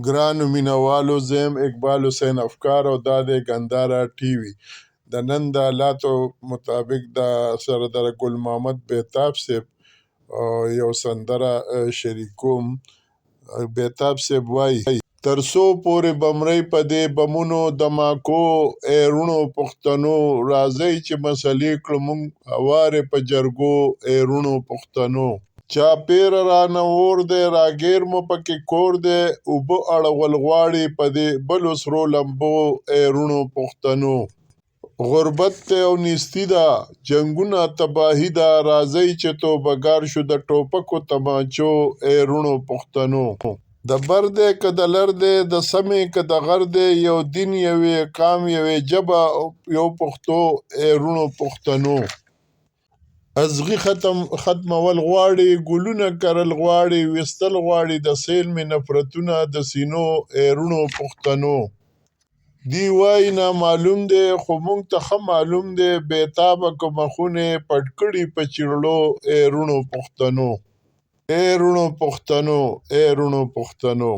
ګرانو مینوالو، زه یم اقبال حسین افکار او دا دی ګنداره ټي وي. د نن د حالاتو مطابق د سردار ګل محمد بهتاب صاحب یو سندره شریکوم. بهتاب صاحب وایي: تر څو پورې بمرۍ په دې بمونو دماکو، ای روڼو پښتنو، راځئ چې مسلې کړو موږ هوارې په جرګو، ای روڼو پښتنو. چاپېره رانه اور دی، راګیر مو پکې کور دی، اوبه اړول غواړي په دې بلو سرو لمبو، ای روڼو پښتنو. غربت دی او نیستي ده، جنګونه تباهي ده، راځئ چې توبهګار شو د ټوپکو تمانچو، ای روڼو پښتنو. د بر دی که د لر دی، د سمې که د غر دی، یو دین یوې قام یوې ژبه یو پښتو، ای روڼو پښتنو. ازغي ختمول غواړي، ګلونه کرل غواړي، ویستل غواړي د سیل مې نفرتونه د سینو، ای روڼو پښتنو. دی وایي نامعلوم دی خو موږ ته ښه معلوم دی، بېتابه که مخونه پټ کړي په چیړلو، ای روڼو پښتنو. ای روڼو پښتنو، ای روڼو پښتنو.